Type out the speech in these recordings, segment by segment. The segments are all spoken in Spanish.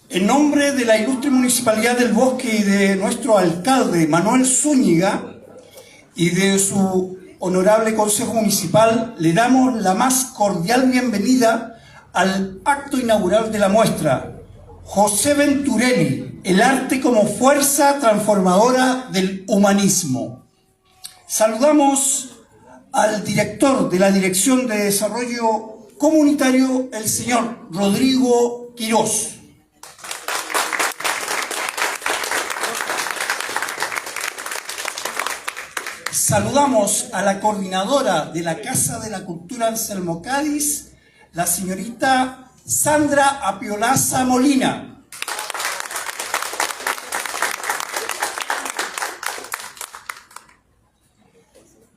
En nombre de la ilustre Municipalidad del Bosque y de nuestro alcalde Manuel Zúñiga y de su honorable Consejo Municipal, le damos la más cordial bienvenida al acto inaugural de la muestra José Venturelli, el arte como fuerza transformadora del humanismo. Saludamos al director de la Dirección de Desarrollo Comunitario, el señor Rodrigo Quirós. Saludamos a la coordinadora de la Casa de la Cultura Anselmo Cádiz, la señorita Sandra Apiolaza Molina.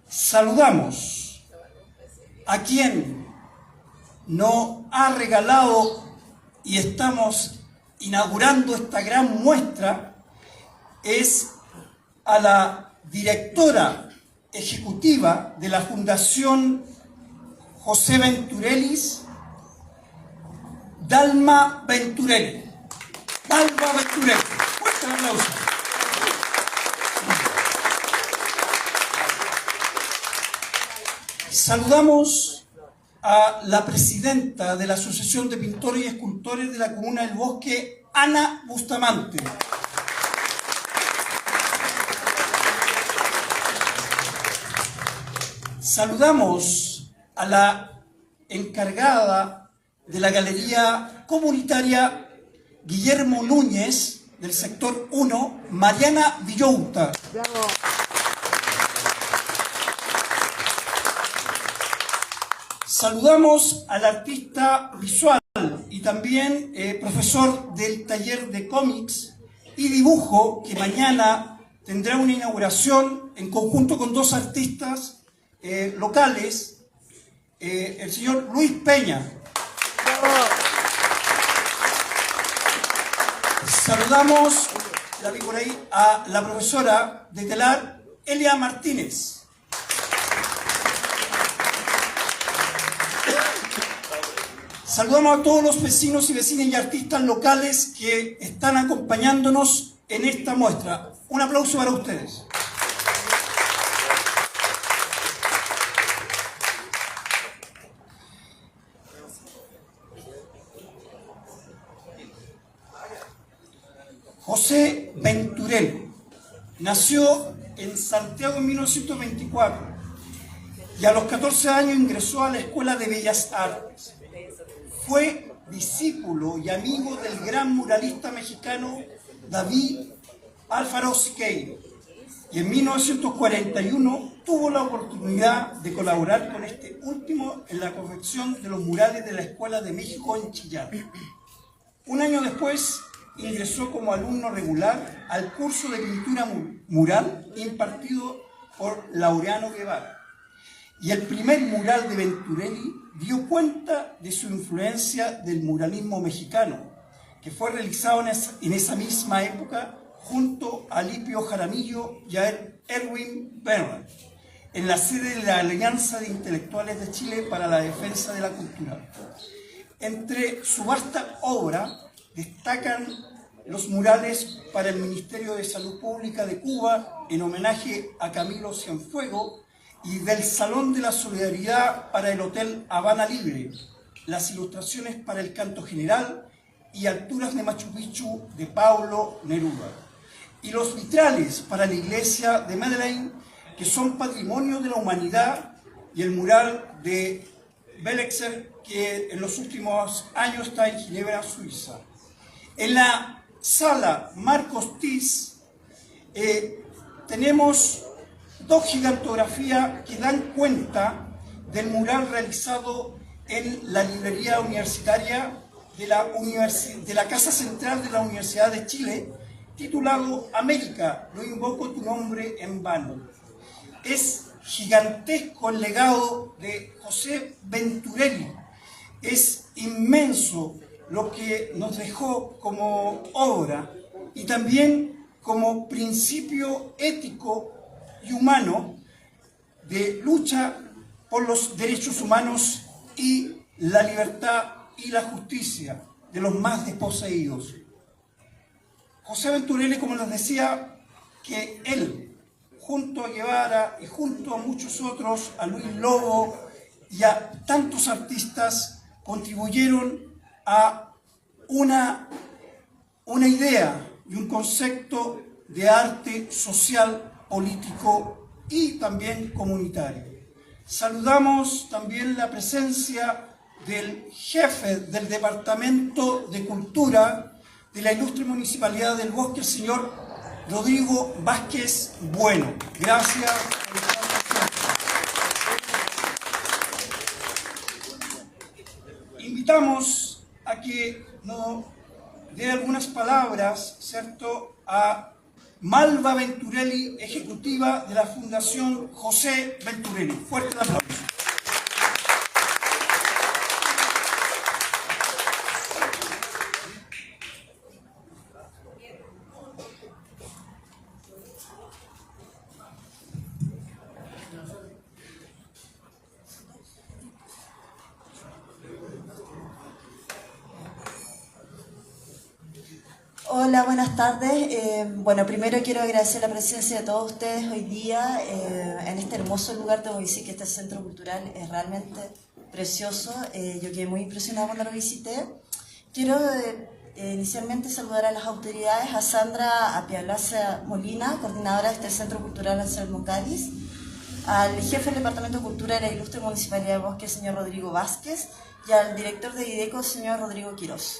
Saludamos a quien nos ha regalado y estamos inaugurando esta gran muestra, es a la directora ejecutiva de la Fundación José Venturelli, Dalma Venturelli. Dalma Venturelli. Fuerte el aplauso. Saludamos a la presidenta de la Asociación de Pintores y Escultores de la Comuna del Bosque, Ana Bustamante. Saludamos a la encargada de la Galería Comunitaria Guillermo Núñez, del sector 1, Mariana Villouta. ¡Bravo! Saludamos al artista visual y también profesor del taller de cómics y dibujo, que mañana tendrá una inauguración en conjunto con dos artistas locales, el señor Luis Peña. Saludamos, la vi por ahí, a la profesora de telar, Elia Martínez. Saludamos a todos los vecinos y vecinas y artistas locales que están acompañándonos en esta muestra. Un aplauso para ustedes. José Venturelli nació en Santiago en 1924 y a los 14 años ingresó a la Escuela de Bellas Artes. Fue discípulo y amigo del gran muralista mexicano David Alfaro Siqueiro, y en 1941 tuvo la oportunidad de colaborar con este último en la confección de los murales de la Escuela de México en Chillán. Un año después ingresó como alumno regular al curso de pintura mural impartido por Laureano Guevara. Y el primer mural de Venturelli dio cuenta de su influencia del muralismo mexicano, que fue realizado en esa misma época junto a Alipio Jaramillo y a Erwin Bernard, en la sede de la Alianza de Intelectuales de Chile para la Defensa de la Cultura. Entre su vasta obra destacan los murales para el Ministerio de Salud Pública de Cuba en homenaje a Camilo Cienfuegos y del Salón de la Solidaridad para el Hotel Habana Libre, las ilustraciones para el Canto General y Alturas de Machu Picchu de Pablo Neruda, y los vitrales para la iglesia de Medellín, que son patrimonio de la humanidad, y el mural de Belexer, que en los últimos años está en Ginebra, Suiza. En la sala Marcos Tis tenemos dos gigantografías que dan cuenta del mural realizado en la librería universitaria de la Casa Central de la Universidad de Chile, titulado América, no invoco tu nombre en vano. Es gigantesco el legado de José Venturelli, es inmenso lo que nos dejó como obra y también como principio ético y humano de lucha por los derechos humanos y la libertad y la justicia de los más desposeídos. José Venturelli, como les decía, que él, junto a Guevara y junto a muchos otros, a Luis Lobo y a tantos artistas, contribuyeron a una idea y un concepto de arte social, político y también comunitario. Saludamos también la presencia del jefe del Departamento de Cultura de la Ilustre Municipalidad del Bosque, el señor Rodrigo Vázquez Bueno. Gracias por estar presente. Invitamos a que nos dé algunas palabras, ¿cierto?, a Malva Venturelli, ejecutiva de la Fundación José Venturelli. Fuerte el aplauso. Hola, buenas tardes. Bueno, primero quiero agradecer la presencia de todos ustedes hoy día en este hermoso lugar. Tengo que decir que este centro cultural es realmente precioso. Yo quedé muy impresionada cuando lo visité. Quiero inicialmente saludar a las autoridades, a Sandra Apialaza Molina, coordinadora de este centro cultural Anselmo Cádiz, al jefe del Departamento de Cultura de la Ilustre Municipalidad de Bosque, señor Rodrigo Vázquez, y al director de IDECO, señor Rodrigo Quirós.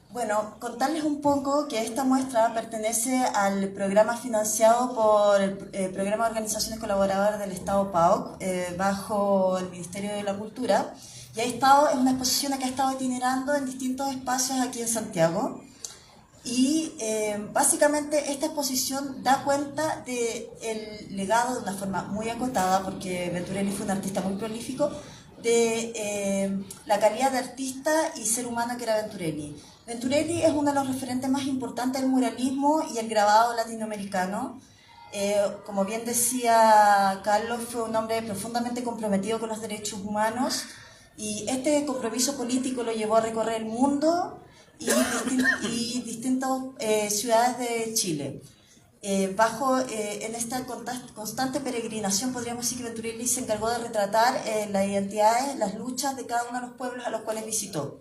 Bueno, contarles un poco que esta muestra pertenece al programa financiado por el Programa de Organizaciones Colaboradoras del Estado PAOC, bajo el Ministerio de la Cultura, y es una exposición que ha estado itinerando en distintos espacios aquí en Santiago. Y básicamente esta exposición da cuenta del legado de una forma muy acotada, porque Venturelli fue un artista muy prolífico, de la calidad de artista y ser humano que era Venturelli. Venturelli es uno de los referentes más importantes del muralismo y el grabado latinoamericano. Como bien decía Carlos, fue un hombre profundamente comprometido con los derechos humanos, y este compromiso político lo llevó a recorrer el mundo y distintas ciudades de Chile. En esta constante peregrinación, podríamos decir que Venturelli se encargó de retratar las identidades, las luchas de cada uno de los pueblos a los cuales visitó.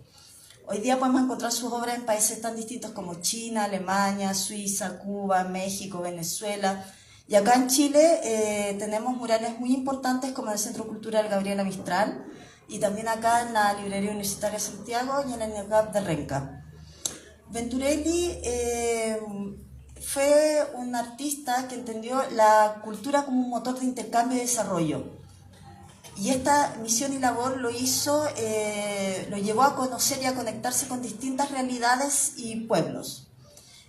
Hoy día podemos encontrar sus obras en países tan distintos como China, Alemania, Suiza, Cuba, México, Venezuela. Y acá en Chile tenemos murales muy importantes como en el Centro Cultural Gabriela Mistral, y también acá en la Librería Universitaria de Santiago y en el NECAP de Renca. Venturelli fue un artista que entendió la cultura como un motor de intercambio y desarrollo. Y esta misión y labor lo llevó a conocer y a conectarse con distintas realidades y pueblos.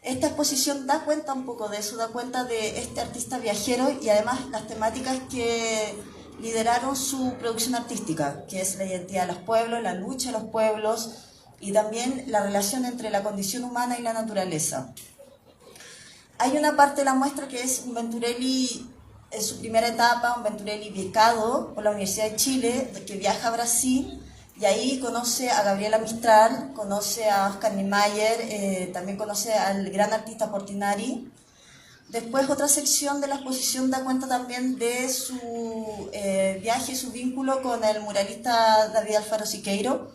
Esta exposición da cuenta un poco de eso, da cuenta de este artista viajero y además las temáticas que lideraron su producción artística, que es la identidad de los pueblos, la lucha de los pueblos y también la relación entre la condición humana y la naturaleza. Hay una parte de la muestra que es un Venturelli en su primera etapa, un Venturelli becado por la Universidad de Chile, que viaja a Brasil y ahí conoce a Gabriela Mistral, conoce a Oscar Niemeyer, también conoce al gran artista Portinari. Después otra sección de la exposición da cuenta también de su viaje y su vínculo con el muralista David Alfaro Siqueiro,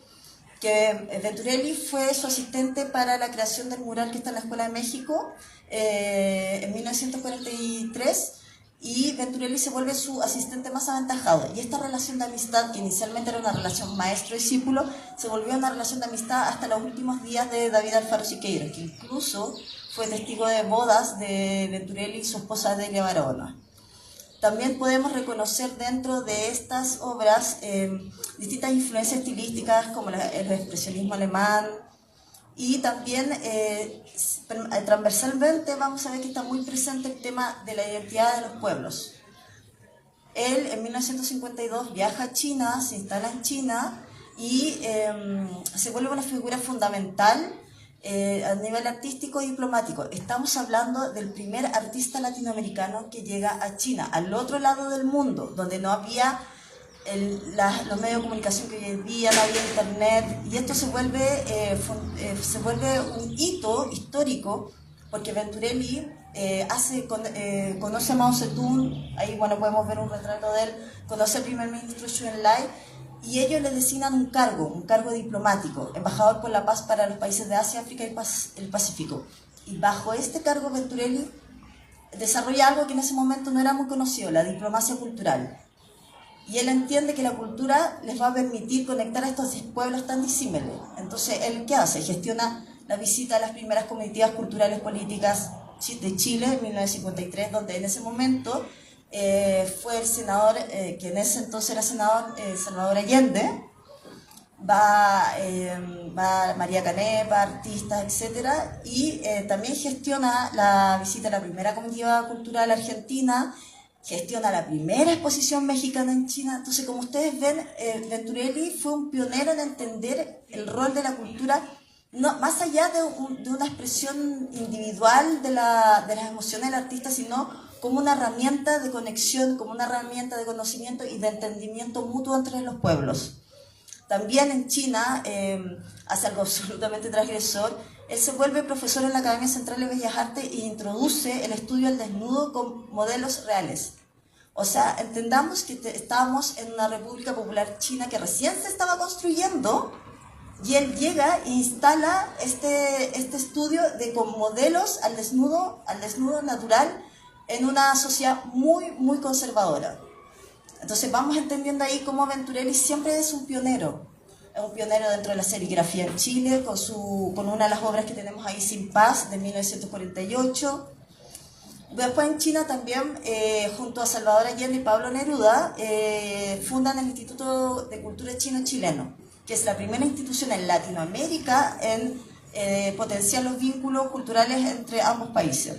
que Venturelli fue su asistente para la creación del mural que está en la Escuela de México en 1943, y Venturelli se vuelve su asistente más aventajado. Y esta relación de amistad, que inicialmente era una relación maestro-discípulo, se volvió una relación de amistad hasta los últimos días de David Alfaro Siqueiro, que incluso fue testigo de bodas de Venturelli y su esposa Delia Barahona. También podemos reconocer dentro de estas obras distintas influencias estilísticas como el expresionismo alemán, y también transversalmente vamos a ver que está muy presente el tema de la identidad de los pueblos. Él en 1952 viaja a China, se instala en China y se vuelve una figura fundamental a nivel artístico y diplomático. Estamos hablando del primer artista latinoamericano que llega a China, al otro lado del mundo, donde no había los medios de comunicación que hoy en día, la vía internet, y esto se vuelve un hito histórico, porque Venturelli conoce a Mao Zedong, ahí bueno, podemos ver un retrato de él, conoce al primer ministro Zhou Enlai, y ellos le designan un cargo diplomático, embajador por la paz para los países de Asia, África y el Pacífico. Y bajo este cargo Venturelli desarrolla algo que en ese momento no era muy conocido, la diplomacia cultural. Y él entiende que la cultura les va a permitir conectar a estos pueblos tan disímiles. Entonces, ¿él qué hace? Gestiona la visita a las primeras comitivas culturales políticas de Chile en 1953, donde en ese momento fue el senador, que en ese entonces era senador, Salvador Allende. Va María Canepa, artistas, etc. Y también gestiona la visita a la primera comitiva cultural argentina, gestiona la primera exposición mexicana en China. Entonces, como ustedes ven, Venturelli fue un pionero en entender el rol de la cultura, no, más allá de una expresión individual de las emociones del artista, sino como una herramienta de conexión, como una herramienta de conocimiento y de entendimiento mutuo entre los pueblos. También en China hace algo absolutamente transgresor. Él se vuelve profesor en la Academia Central de Bellas Artes e introduce el estudio del desnudo con modelos reales. O sea, entendamos que estábamos en una República Popular China que recién se estaba construyendo, y él llega e instala este estudio con modelos al desnudo natural en una sociedad muy, muy conservadora. Entonces vamos entendiendo ahí cómo Venturelli siempre es un pionero dentro de la serigrafía en Chile, con una de las obras que tenemos ahí, Sin Paz, de 1948. Después en China también, junto a Salvador Allende y Pablo Neruda, fundan el Instituto de Cultura Chino-Chileno, que es la primera institución en Latinoamérica en potenciar los vínculos culturales entre ambos países.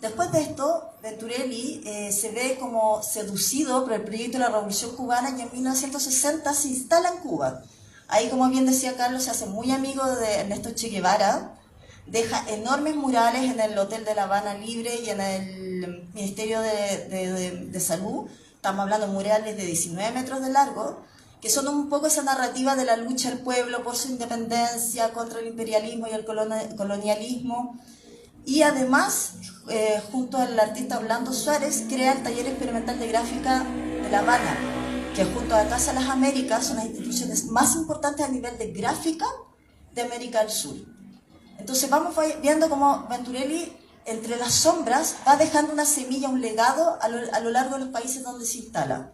Después de esto, Venturelli se ve como seducido por el proyecto de la Revolución Cubana, y en 1960 se instala en Cuba. Ahí, como bien decía Carlos, se hace muy amigo de Ernesto Che Guevara, deja enormes murales en el Hotel de La Habana Libre y en el Ministerio de Salud. Estamos hablando de murales de 19 metros de largo, que son un poco esa narrativa de la lucha del pueblo por su independencia, contra el imperialismo y el colonialismo. Y además, junto al artista Orlando Suárez, crea el Taller Experimental de Gráfica de La Habana, que junto a Casa Las Américas son las instituciones más importantes a nivel de gráfica de América del Sur. Entonces vamos viendo cómo Venturelli, entre las sombras, va dejando una semilla, un legado a lo largo de los países donde se instala.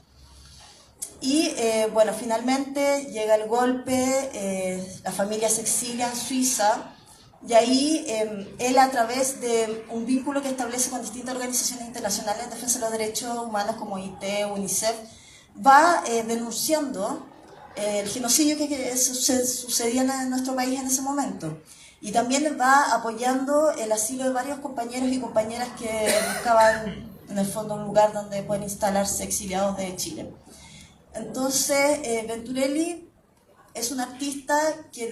Y bueno, finalmente llega el golpe, la familia se exilia en Suiza, y ahí él, a través de un vínculo que establece con distintas organizaciones internacionales en defensa de los derechos humanos como OIT, UNICEF, va denunciando el genocidio que sucedía en nuestro país en ese momento. Y también va apoyando el asilo de varios compañeros y compañeras que buscaban, en el fondo, un lugar donde pueden instalarse exiliados de Chile. Entonces, Venturelli es un artista que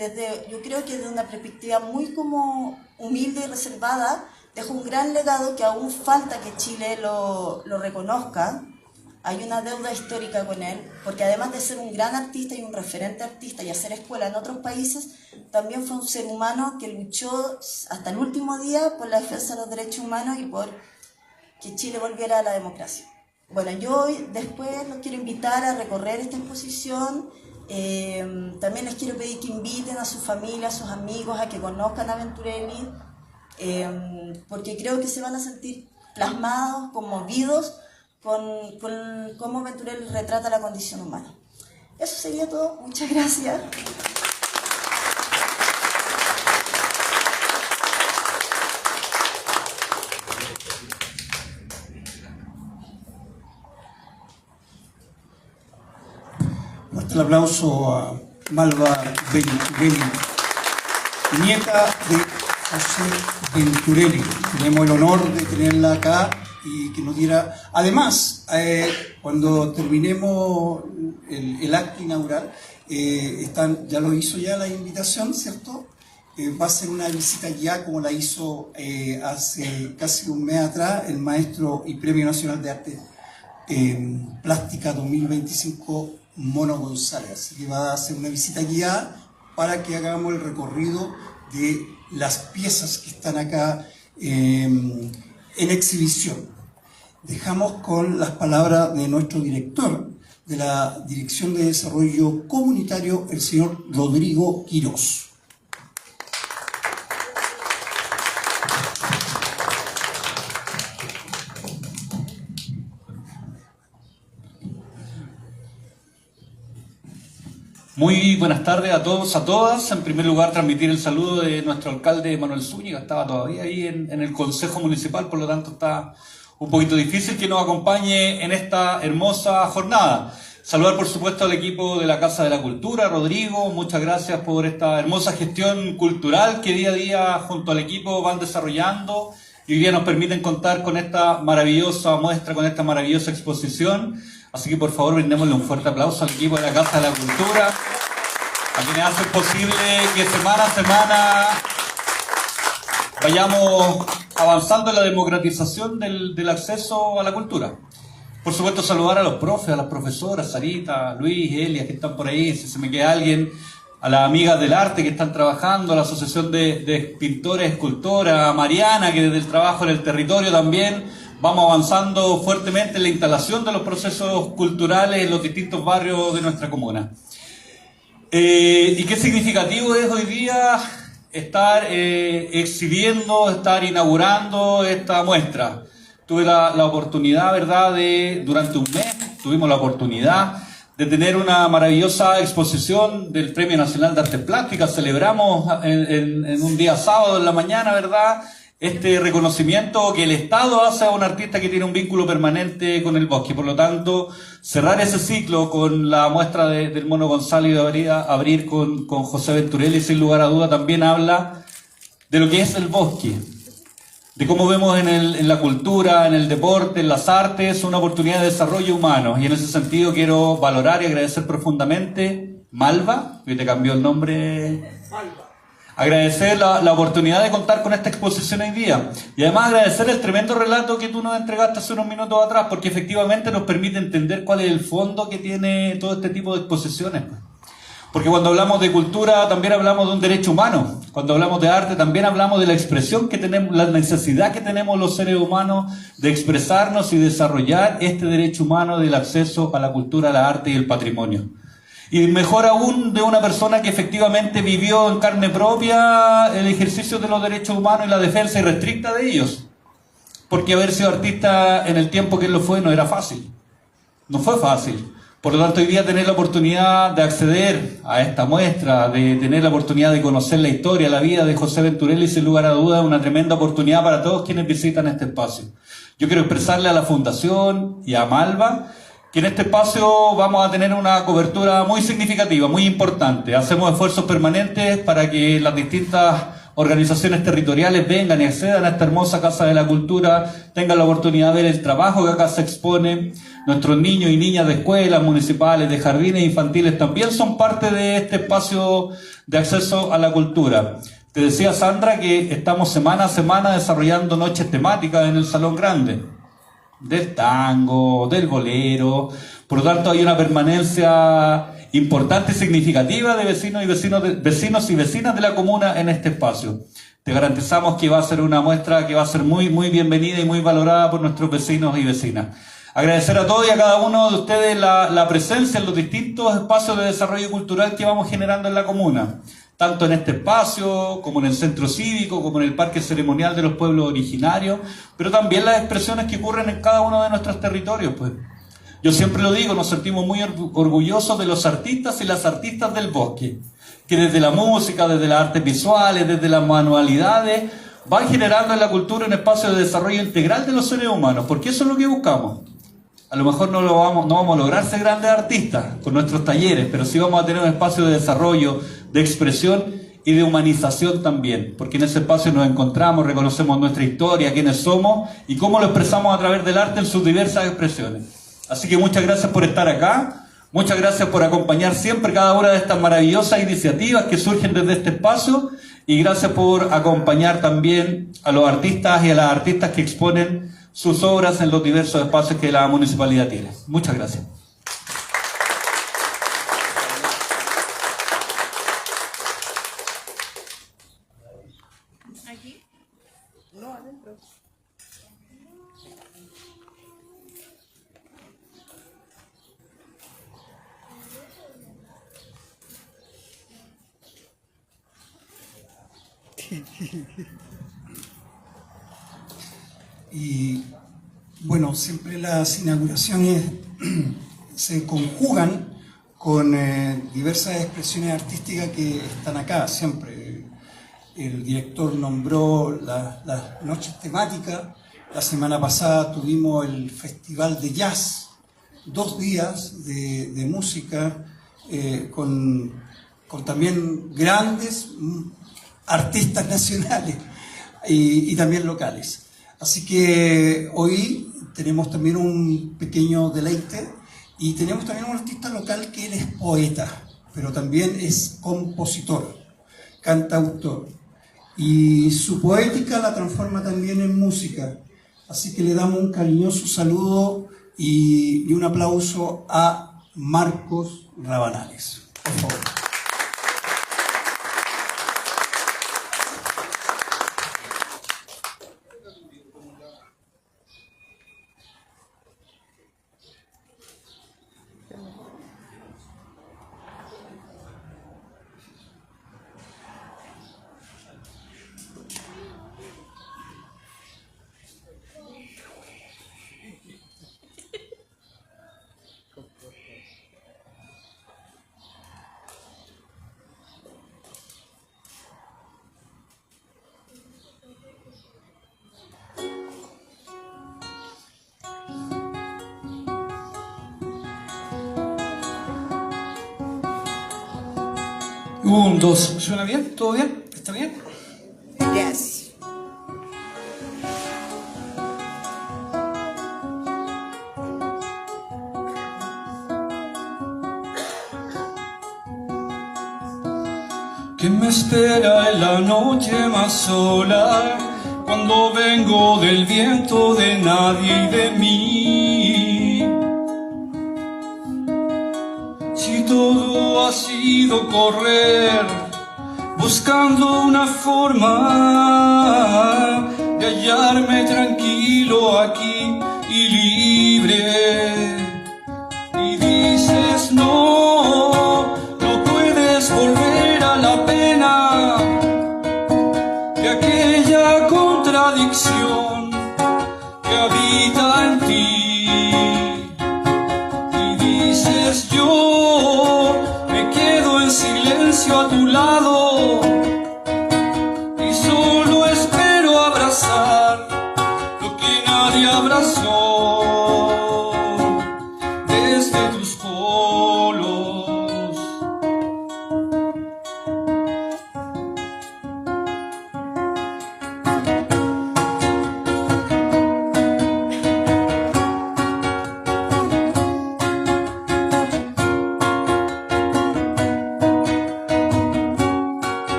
yo creo que desde una perspectiva muy como humilde y reservada, dejó un gran legado que aún falta que Chile lo reconozca. Hay una deuda histórica con él, porque además de ser un gran artista y un referente artista y hacer escuela en otros países, también fue un ser humano que luchó hasta el último día por la defensa de los derechos humanos y por que Chile volviera a la democracia. Bueno, yo después los quiero invitar a recorrer esta exposición. También les quiero pedir que inviten a su familia, a sus amigos, a que conozcan a Venturelli, porque creo que se van a sentir plasmados, conmovidos con cómo Venturelli retrata la condición humana. Eso sería todo. Muchas gracias. El aplauso a Malva Belli, nieta de José Venturelli. Tenemos el honor de tenerla acá y que nos diera... Además, cuando terminemos el acto inaugural, ya lo hizo ya la invitación, ¿cierto? Va a ser una visita ya como la hizo hace casi un mes atrás el maestro y Premio Nacional de Arte Plástica 2025 Mono González. Así que va a hacer una visita guiada para que hagamos el recorrido de las piezas que están acá en exhibición. Dejamos con las palabras de nuestro director de la Dirección de Desarrollo Comunitario, el señor Rodrigo Quirós. Muy buenas tardes a todos, a todas. En primer lugar, transmitir el saludo de nuestro alcalde Manuel Zúñiga. Estaba todavía ahí en el Consejo Municipal, por lo tanto está un poquito difícil que nos acompañe en esta hermosa jornada. Saludar, por supuesto, al equipo de la Casa de la Cultura. Rodrigo, muchas gracias por esta hermosa gestión cultural que día a día junto al equipo van desarrollando y hoy día nos permiten contar con esta maravillosa muestra, con esta maravillosa exposición. Así que por favor brindémosle un fuerte aplauso al equipo de la Casa de la Cultura, a quienes hacen posible que semana a semana vayamos avanzando en la democratización del acceso a la cultura. Por supuesto saludar a los profes, a las profesoras, Sarita, Luis, Elia, que están por ahí, si se me queda alguien, a las amigas del arte que están trabajando, a la Asociación de Pintores, Escultoras, a Mariana, que desde el trabajo en el territorio también vamos avanzando fuertemente en la instalación de los procesos culturales en los distintos barrios de nuestra comuna. Y qué significativo es hoy día estar exhibiendo, estar inaugurando esta muestra. Tuve la oportunidad, ¿verdad?, durante un mes, tuvimos la oportunidad de tener una maravillosa exposición del Premio Nacional de Artes Plásticas. Celebramos en un día sábado en la mañana, ¿verdad?, este reconocimiento que el Estado hace a un artista que tiene un vínculo permanente con el bosque. Por lo tanto, cerrar ese ciclo con la muestra del Mono González y abrir con José Venturelli, sin lugar a duda, también habla de lo que es el bosque, de cómo vemos en la cultura, en el deporte, en las artes, una oportunidad de desarrollo humano. Y en ese sentido quiero valorar y agradecer profundamente Malva, que te cambió el nombre. Agradecer la oportunidad de contar con esta exposición hoy día y además agradecer el tremendo relato que tú nos entregaste hace unos minutos atrás, porque efectivamente nos permite entender cuál es el fondo que tiene todo este tipo de exposiciones. Porque cuando hablamos de cultura también hablamos de un derecho humano, cuando hablamos de arte también hablamos de la expresión que tenemos, la necesidad que tenemos los seres humanos de expresarnos y desarrollar este derecho humano del acceso a la cultura, al arte y el patrimonio. Y mejor aún de una persona que efectivamente vivió en carne propia el ejercicio de los derechos humanos y la defensa irrestricta de ellos. Porque haber sido artista en el tiempo que él lo fue no era fácil. No fue fácil. Por lo tanto, hoy día tener la oportunidad de acceder a esta muestra, de tener la oportunidad de conocer la historia, la vida de José Venturelli, sin lugar a dudas, es una tremenda oportunidad para todos quienes visitan este espacio. Yo quiero expresarle a la Fundación y a Malva que en este espacio vamos a tener una cobertura muy significativa, muy importante. Hacemos esfuerzos permanentes para que las distintas organizaciones territoriales vengan y accedan a esta hermosa Casa de la Cultura, tengan la oportunidad de ver el trabajo que acá se expone. Nuestros niños y niñas de escuelas municipales, de jardines infantiles, también son parte de este espacio de acceso a la cultura. Te decía, Sandra, que estamos semana a semana desarrollando noches temáticas en el Salón Grande, del tango, del bolero. Por lo tanto, hay una permanencia importante y significativa de vecinos y vecinas de la comuna en este espacio. Te garantizamos que va a ser una muestra que va a ser muy, muy bienvenida y muy valorada por nuestros vecinos y vecinas. Agradecer a todos y a cada uno de ustedes la presencia en los distintos espacios de desarrollo cultural que vamos generando en la comuna, tanto en este espacio, como en el centro cívico, como en el parque ceremonial de los pueblos originarios, pero también las expresiones que ocurren en cada uno de nuestros territorios, pues. Yo siempre lo digo, nos sentimos muy orgullosos de los artistas y las artistas del bosque, que desde la música, desde las artes visuales, desde las manualidades, van generando en la cultura un espacio de desarrollo integral de los seres humanos, porque eso es lo que buscamos. A lo mejor no vamos a lograr ser grandes artistas con nuestros talleres, pero sí vamos a tener un espacio de desarrollo, de expresión y de humanización también, porque en ese espacio nos encontramos, reconocemos nuestra historia, quiénes somos y cómo lo expresamos a través del arte en sus diversas expresiones. Así que muchas gracias por estar acá, muchas gracias por acompañar siempre cada una de estas maravillosas iniciativas que surgen desde este espacio y gracias por acompañar también a los artistas y a las artistas que exponen sus obras en los diversos espacios que la municipalidad tiene. Muchas gracias. Y bueno, siempre las inauguraciones se conjugan con diversas expresiones artísticas que están acá siempre. El director nombró las noches temáticas. La semana pasada tuvimos el Festival de Jazz, 2 días de música con también grandes artistas nacionales y también locales. Así que hoy tenemos también un pequeño deleite y tenemos también un artista local que él es poeta, pero también es compositor, cantautor. Y su poética la transforma también en música. Así que le damos un cariñoso saludo y un aplauso a Marcos Rabanales. Por favor. Un, dos. ¿Suena bien? ¿Todo bien? ¿Está bien? Yes. ¿Qué me espera en la noche más sola? Cuando vengo del viento de nadie y de mí. Si todo ha sido correr, buscando una forma de hallarme tranquilo aquí y libre. Y dices no, no puedes volver a la pena de aquella contradicción que habita en ti. Y dices yo me quedo en silencio a tu lado y solo espero abrazar lo que nadie abrazó desde tus polos.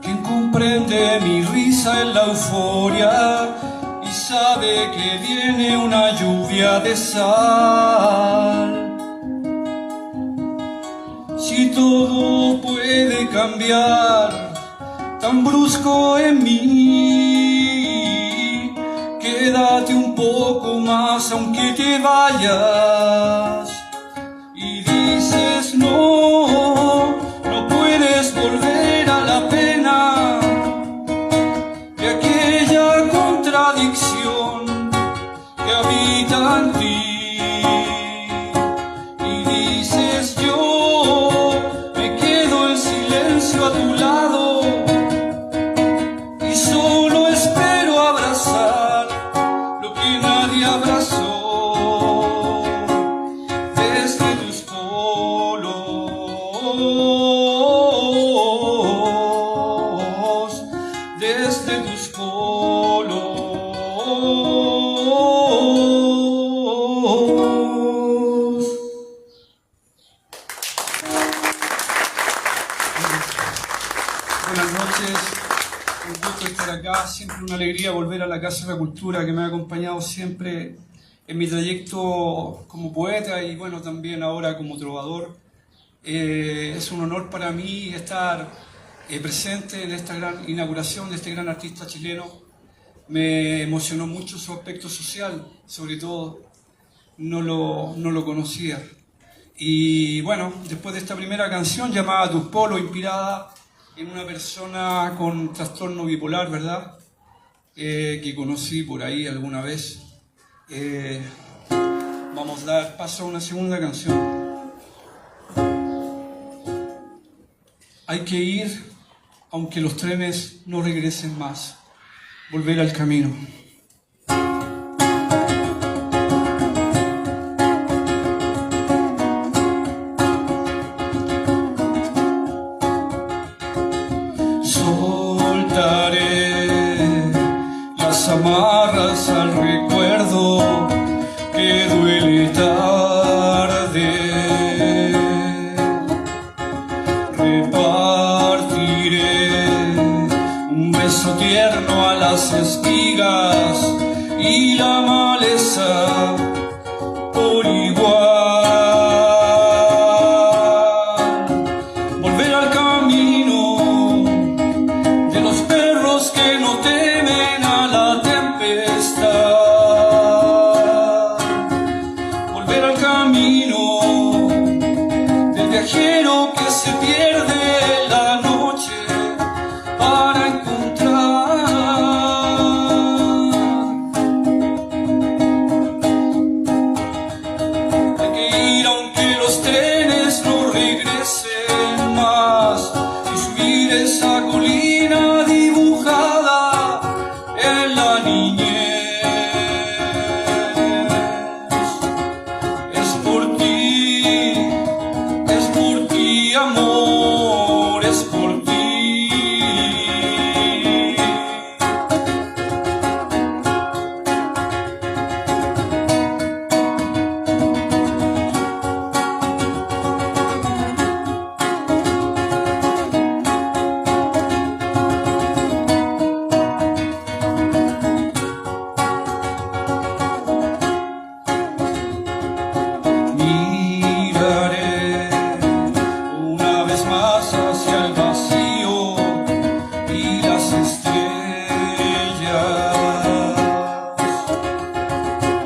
Quien comprende mi risa en la euforia y sabe que viene una lluvia de sal. Si todo puede cambiar tan brusco en mí, quédate un poco más aunque te vayas. Y dices no, no puedes volver a la pena de aquella contradicción que habita en ti. Y dices yo me quedo en silencio a tu lado y solo espero abrazar lo que nadie abrazó desde tus polos, desde tus polos. Buenas noches, un gusto estar acá, siempre una alegría volver a la Casa de la Cultura que me ha acompañado siempre en mi trayecto como poeta y bueno, también ahora como trovador. Es un honor para mí estar presente en esta gran inauguración de este gran artista chileno. Me emocionó mucho su aspecto social, sobre todo, no lo conocía. Y bueno, después de esta primera canción llamada Tus Polos, inspirada en una persona con trastorno bipolar, ¿verdad? Que conocí por ahí alguna vez. Vamos a dar paso a una segunda canción. Hay que ir, aunque los trenes no regresen más. Volver al camino. Soltaré las amarras al recuerdo que duele tarde. Repartiré un beso tierno a las espigas y la maleza por igual. Volver al camino de los perros que no temen a la tempestad. Volver al camino del viajero que se pierde en la noche para encontrar. Hay que ir aunque los trenes no regresen más y subir esa colina dibujada en la niñez. Es por ti, amor, es por ti. Miraré una vez más hacia el vacío y las estrellas.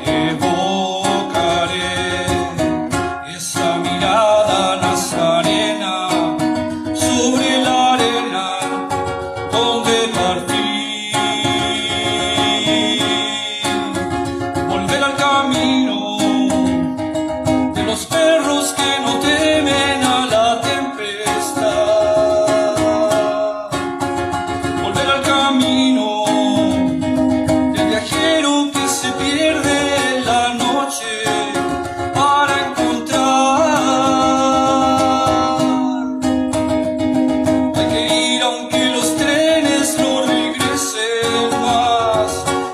Evocaré esa mirada nazarena sobre la arena donde partí. Volver al camino de los perros que no temen a la tempestad. Volver al camino del viajero que se pierde en la noche para encontrar. Hay que ir aunque los trenes no regresen más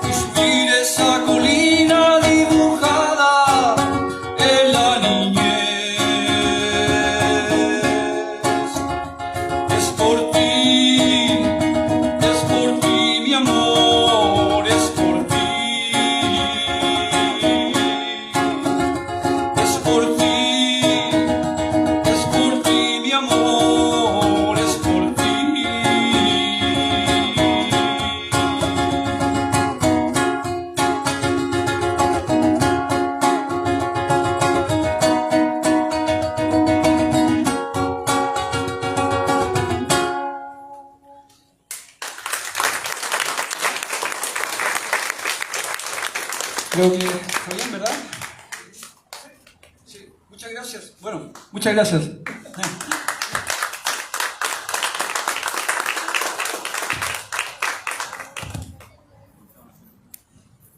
y subir esa colina dibujada en la niñez. Es por ti, mi amor, es por ti. Es por ti, mi amor, es por ti. Creo que está bien, ¿verdad? Sí, muchas gracias. Bueno, muchas gracias.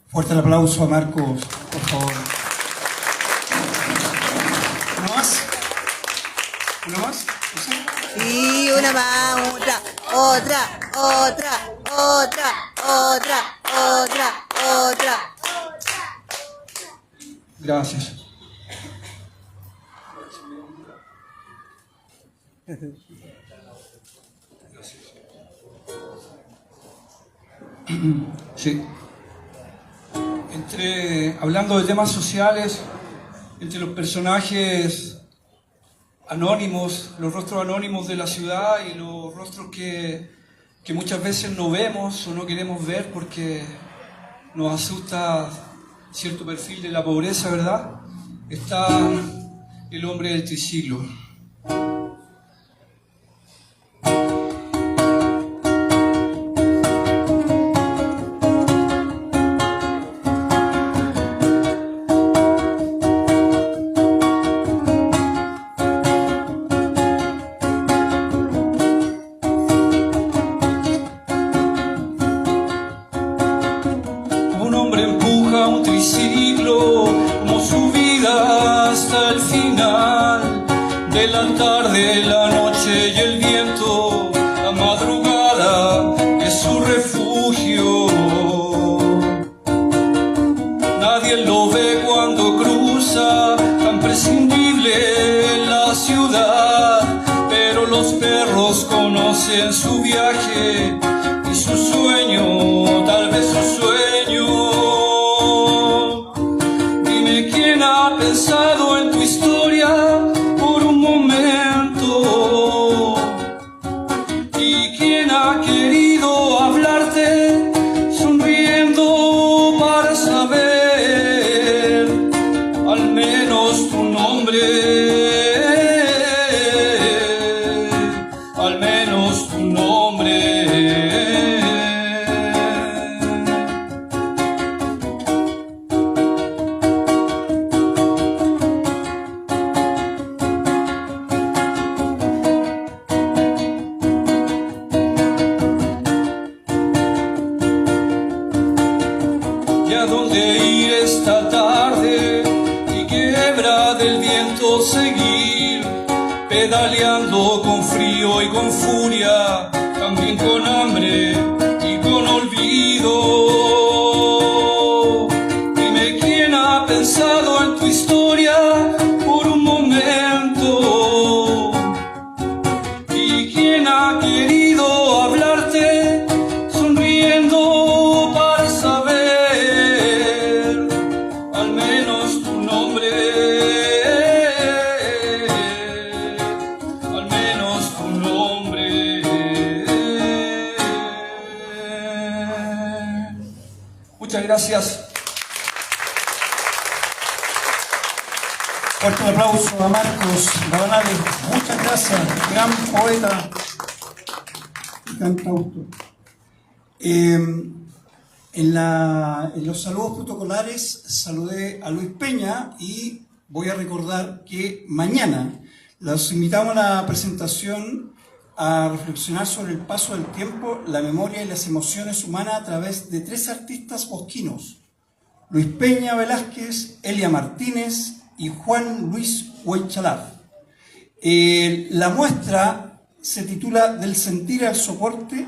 Fuerte el aplauso a Marcos, por favor. ¿Una más? ¿Una más? ¿No sé? Y una más, otra. Gracias. Sí. Hablando de temas sociales, entre los personajes anónimos, los rostros anónimos de la ciudad y los rostros que muchas veces no vemos o no queremos ver porque nos asusta cierto perfil de la pobreza, ¿verdad? Está el hombre del triciclo. Un hombre empuja un triciclo como su vida hasta el final de la tarde, la noche y el viento, la madrugada es su refugio. Nadie lo ve cuando cruza, tan prescindible en la ciudad, pero los perros conocen su viaje y su sueño, tal vez su sueño. Dime quién ha pensado en tu historia por un momento y quién ha querido hablarte sonriendo para saber al menos tu nombre, al menos tu nombre. ¿Y a dónde ir esta tarde? Y quebra del viento seguir, pedaleando con frío y con furia, también con hambre y con olvido. Dime quién ha pensado en tu historia por un momento y quién ha querido hablarte sonriendo para saber al menos tu nombre, al menos tu nombre. Muchas gracias. Fuerte aplauso a Marcos Rabanales. Muchas gracias, gran poeta y cantautor. En los saludos protocolares saludé a Luis Peña y voy a recordar que mañana los invitamos a la presentación a reflexionar sobre el paso del tiempo, la memoria y las emociones humanas a través de 3 artistas bosquinos: Luis Peña Velázquez, Elia Martínez y Juan Luis Huaychalaf. La muestra se titula Del sentir al soporte.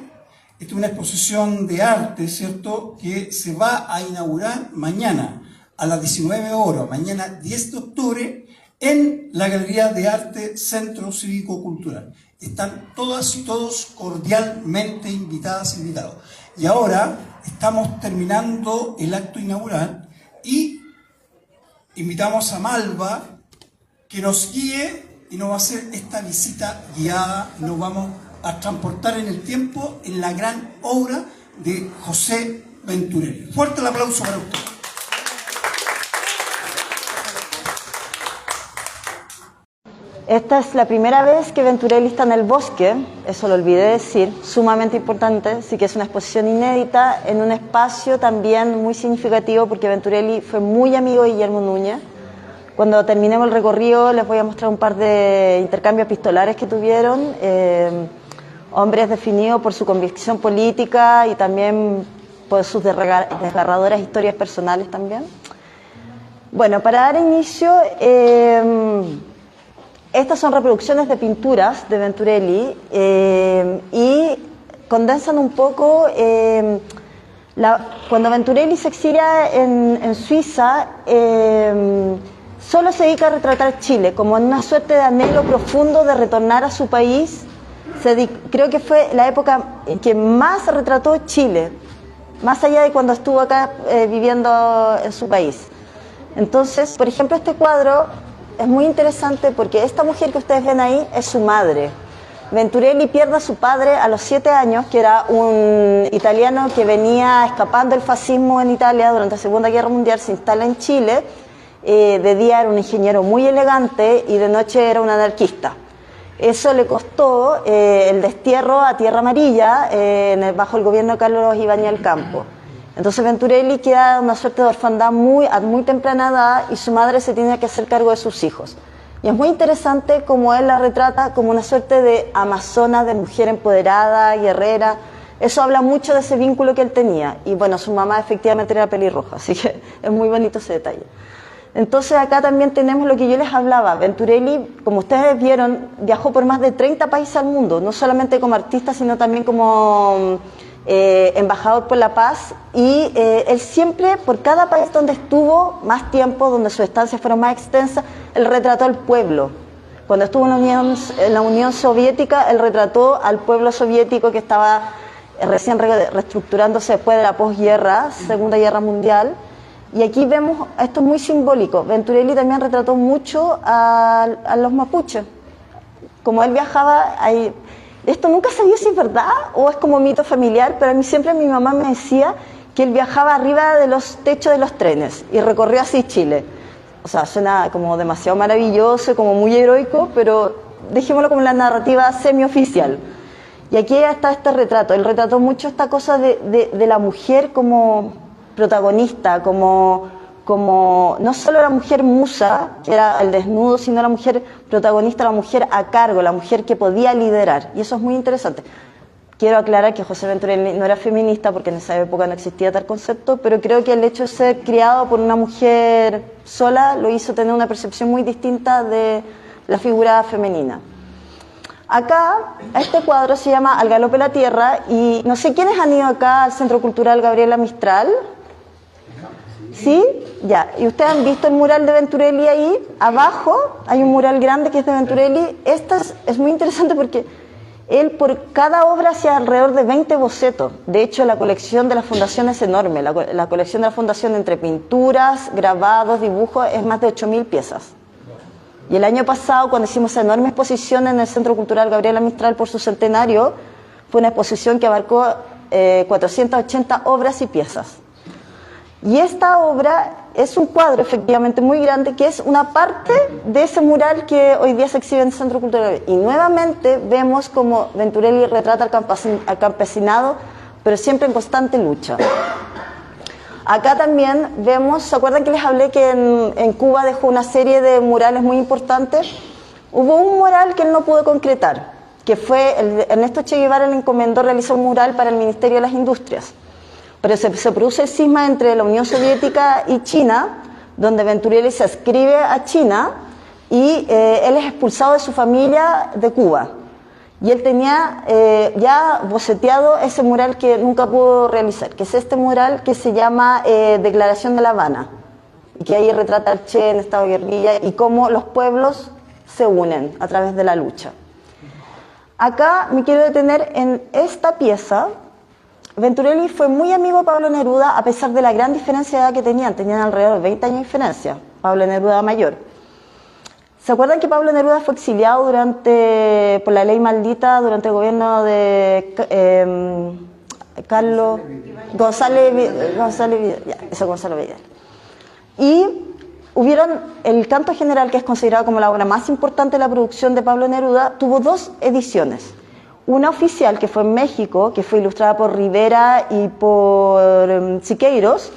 Esta es una exposición de arte, ¿cierto?, que se va a inaugurar mañana a las 19 horas, mañana 10 de octubre, en la Galería de Arte Centro Cívico Cultural. Están todas y todos cordialmente invitadas e invitados. Y ahora estamos terminando el acto inaugural y invitamos a Malva que nos guíe y nos va a hacer esta visita guiada y nos vamos a transportar en el tiempo en la gran obra de José Venturelli. Fuerte el aplauso para usted. Esta es la primera vez que Venturelli está en el bosque, eso lo olvidé decir, sumamente importante, sí que es una exposición inédita en un espacio también muy significativo porque Venturelli fue muy amigo de Guillermo Núñez. Cuando terminemos el recorrido les voy a mostrar un par de intercambios epistolares que tuvieron, hombres definidos por su convicción política y también por sus desgarradoras historias personales también. Bueno, para dar inicio, estas son reproducciones de pinturas de Venturelli y condensan un poco, cuando Venturelli se exilia en Suiza, solo se dedica a retratar Chile, como en una suerte de anhelo profundo de retornar a su país. Creo que fue la época en que más retrató Chile, más allá de cuando estuvo acá viviendo en su país. Entonces, por ejemplo, este cuadro es muy interesante porque esta mujer que ustedes ven ahí es su madre. Venturelli pierde a su padre a los 7 años, que era un italiano que venía escapando del fascismo en Italia durante la Segunda Guerra Mundial, se instala en Chile. De día era un ingeniero muy elegante y de noche era un anarquista. Eso le costó el destierro a Tierra Amarilla bajo el gobierno de Carlos Ibáñez del Campo. Entonces Venturelli queda en una suerte de orfandad a muy temprana edad y su madre se tiene que hacer cargo de sus hijos. Y es muy interesante cómo él la retrata como una suerte de amazona, de mujer empoderada, guerrera. Eso habla mucho de ese vínculo que él tenía. Y bueno, su mamá efectivamente era pelirroja, así que es muy bonito ese detalle. Entonces acá también tenemos lo que yo les hablaba. Venturelli, como ustedes vieron, viajó por más de 30 países al mundo, no solamente como artista, sino también como embajador por la paz. Y él siempre, por cada país donde estuvo más tiempo, donde sus estancias fueron más extensas, él retrató al pueblo. Cuando estuvo en la Unión Soviética, él retrató al pueblo soviético que estaba recién reestructurándose después de la posguerra, Segunda Guerra Mundial. Y aquí vemos, esto es muy simbólico, Venturelli también retrató mucho a los mapuches. Como él viajaba, esto nunca sabía si es verdad o es como mito familiar, pero a mí siempre mi mamá me decía que él viajaba arriba de los techos de los trenes y recorrió así Chile. O sea, suena como demasiado maravilloso, como muy heroico, pero dejémoslo como la narrativa semioficial. Y aquí está este retrato, él retrató mucho esta cosa de la mujer como protagonista, como no solo la mujer musa, que era el desnudo, sino la mujer protagonista, la mujer a cargo, la mujer que podía liderar. Y eso es muy interesante. Quiero aclarar que José Venturelli no era feminista, porque en esa época no existía tal concepto, pero creo que el hecho de ser criado por una mujer sola lo hizo tener una percepción muy distinta de la figura femenina. Acá, este cuadro se llama Al galope la tierra, y no sé quiénes han ido acá al Centro Cultural Gabriela Mistral. ¿Sí? Ya. ¿Y ustedes han visto el mural de Venturelli ahí? Abajo hay un mural grande que es de Venturelli. Esta es muy interesante porque él por cada obra hacía alrededor de 20 bocetos. De hecho, la colección de la fundación es enorme. La colección de la fundación entre pinturas, grabados, dibujos, es más de 8.000 piezas. Y el año pasado, cuando hicimos esa enorme exposición en el Centro Cultural Gabriela Mistral por su centenario, fue una exposición que abarcó 480 obras y piezas. Y esta obra es un cuadro efectivamente muy grande, que es una parte de ese mural que hoy día se exhibe en el Centro Cultural. Y nuevamente vemos como Venturelli retrata al campesinado, pero siempre en constante lucha. Acá también vemos, ¿se acuerdan que les hablé que en Cuba dejó una serie de murales muy importantes? Hubo un mural que él no pudo concretar, que fue, Ernesto Che Guevara le encomendó realizar un mural para el Ministerio de las Industrias. Pero se produce el cisma entre la Unión Soviética y China, donde Venturelli se adscribe a China y él es expulsado de su familia de Cuba. Y él tenía ya boceteado ese mural que nunca pudo realizar, que es este mural que se llama Declaración de La Habana, y que ahí retrata al Che en estado de guerrilla y cómo los pueblos se unen a través de la lucha. Acá me quiero detener en esta pieza. Venturelli fue muy amigo de Pablo Neruda a pesar de la gran diferencia de edad que tenían alrededor de 20 años de diferencia, Pablo Neruda mayor. ¿Se acuerdan que Pablo Neruda fue exiliado por la ley maldita durante el gobierno de Carlos González Vidal? Y hubieron el Canto General, que es considerado como la obra más importante de la producción de Pablo Neruda, tuvo 2 ediciones. Una oficial que fue en México, que fue ilustrada por Rivera y por Siqueiros,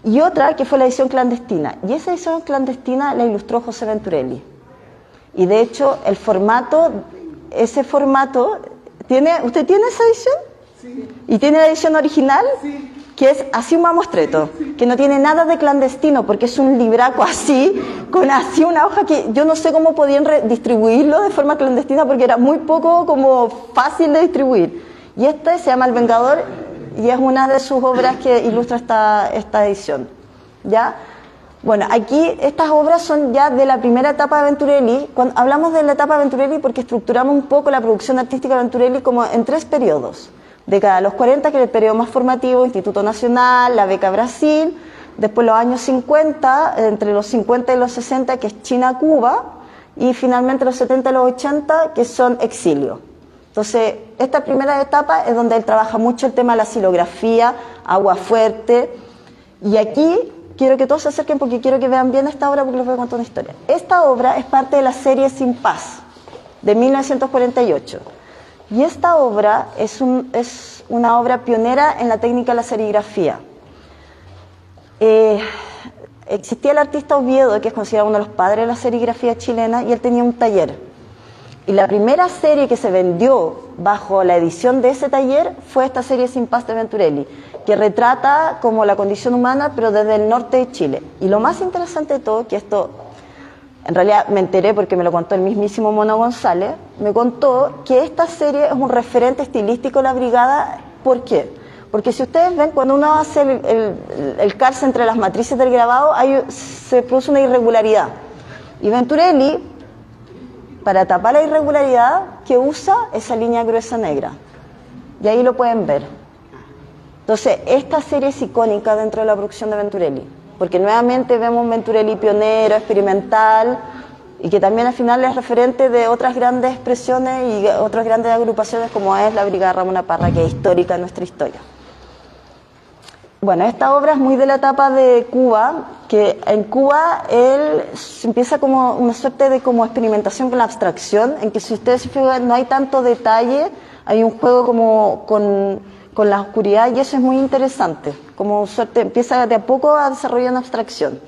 y otra que fue la edición clandestina. Y esa edición clandestina la ilustró José Venturelli. Y de hecho, ese formato, ¿usted tiene esa edición? Sí. ¿Y tiene la edición original? Sí. Que es así un mamostreto, que no tiene nada de clandestino, porque es un libraco así, con así una hoja que yo no sé cómo podían distribuirlo de forma clandestina, porque era muy poco como fácil de distribuir. Y este se llama El Vengador, y es una de sus obras que ilustra esta edición. ¿Ya? Bueno, aquí estas obras son ya de la primera etapa de Venturelli. Cuando hablamos de la etapa de Venturelli porque estructuramos un poco la producción artística de Venturelli como en 3 periodos. década de los 40, que era el periodo más formativo, Instituto Nacional, la beca Brasil, después los años 50, entre los 50 y los 60, que es China-Cuba, y finalmente los 70 y los 80, que son exilio. Entonces, esta primera etapa es donde él trabaja mucho el tema de la xilografía, agua fuerte, y aquí quiero que todos se acerquen porque quiero que vean bien esta obra porque les voy a contar una historia. Esta obra es parte de la serie Sin Paz, de 1948. Y esta obra es una obra pionera en la técnica de la serigrafía. Existía el artista Oviedo, que es considerado uno de los padres de la serigrafía chilena, y él tenía un taller. Y la primera serie que se vendió bajo la edición de ese taller fue esta serie Sin Paz de Venturelli, que retrata como la condición humana, pero desde el norte de Chile. Y lo más interesante de todo, que esto en realidad me enteré porque me lo contó el mismísimo Mono González, me contó que esta serie es un referente estilístico de la brigada. ¿Por qué? Porque si ustedes ven, cuando uno hace el calce entre las matrices del grabado, se produce una irregularidad. Y Venturelli, para tapar la irregularidad, que usa esa línea gruesa negra. Y ahí lo pueden ver. Entonces, esta serie es icónica dentro de la producción de Venturelli, porque nuevamente vemos un Venturelli pionero, experimental, y que también al final es referente de otras grandes expresiones y otras grandes agrupaciones como es la Brigada Ramona Parra, que es histórica en nuestra historia. Bueno, esta obra es muy de la etapa de Cuba, que en Cuba él empieza como una suerte de como experimentación con la abstracción, en que si ustedes se fijan no hay tanto detalle, hay un juego como con la oscuridad, y eso es muy interesante, como suerte, empieza de a poco a desarrollar una abstracción.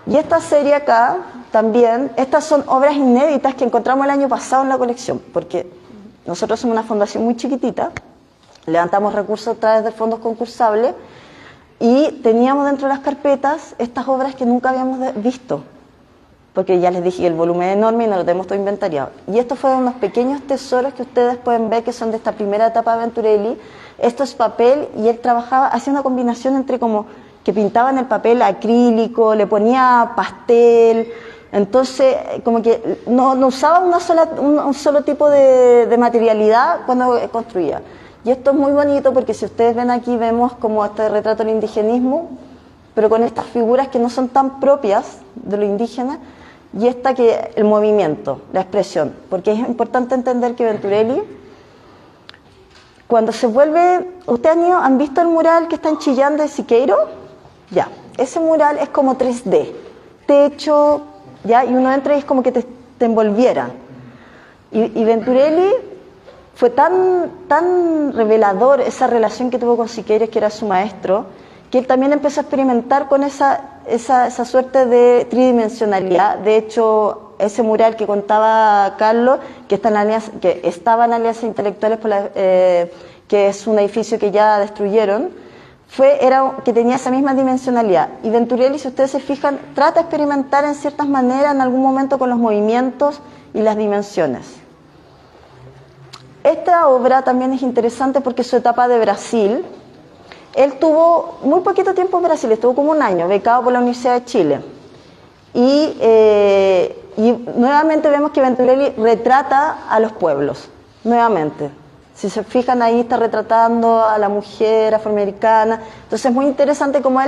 Y esta serie acá también, estas son obras inéditas que encontramos el año pasado en la colección, porque nosotros somos una fundación muy chiquitita, levantamos recursos a través de fondos concursables y teníamos dentro de las carpetas estas obras que nunca habíamos visto, porque ya les dije el volumen es enorme y no lo tenemos todo inventariado. Y estos fueron unos pequeños tesoros que ustedes pueden ver que son de esta primera etapa de Venturelli. Esto es papel y él trabajaba, hacía una combinación entre como que pintaba en el papel acrílico, le ponía pastel, entonces como que no usaba un solo tipo de materialidad cuando construía. Y esto es muy bonito porque si ustedes ven aquí vemos como este retrato del indigenismo, pero con estas figuras que no son tan propias de lo indígena, y esta que el movimiento, la expresión, porque es importante entender que Venturelli, cuando se vuelve, ¿ustedes han visto el mural que está en Chillán de Siqueiro? Ya, ese mural es como 3D, techo, ya, y uno entra y es como que te envolviera. Y Venturelli fue tan revelador esa relación que tuvo con Siqueiros, que era su maestro, que él también empezó a experimentar con esa suerte de tridimensionalidad. De hecho, ese mural que contaba Carlos, que estaba en Alianza Intelectuales, que es un edificio que ya destruyeron, era que tenía esa misma dimensionalidad. Y Venturelli, si ustedes se fijan, trata de experimentar en ciertas maneras en algún momento con los movimientos y las dimensiones. Esta obra también es interesante porque su etapa de Brasil, él tuvo muy poquito tiempo en Brasil, estuvo como un año, becado por la Universidad de Chile. Y nuevamente vemos que Venturelli retrata a los pueblos, nuevamente. Si se fijan ahí está retratando a la mujer afroamericana. Entonces es muy interesante como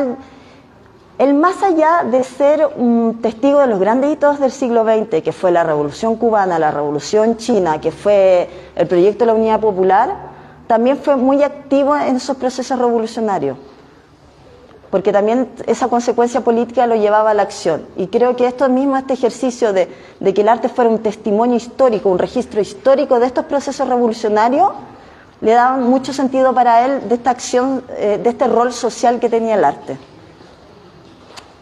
él más allá de ser un testigo de los grandes hitos del siglo XX, que fue la Revolución Cubana, la Revolución China, que fue el proyecto de la Unidad Popular, también fue muy activo en esos procesos revolucionarios, porque también esa consecuencia política lo llevaba a la acción. Y creo que este ejercicio de que el arte fuera un testimonio histórico, un registro histórico de estos procesos revolucionarios, le daba mucho sentido para él de esta acción, de este rol social que tenía el arte.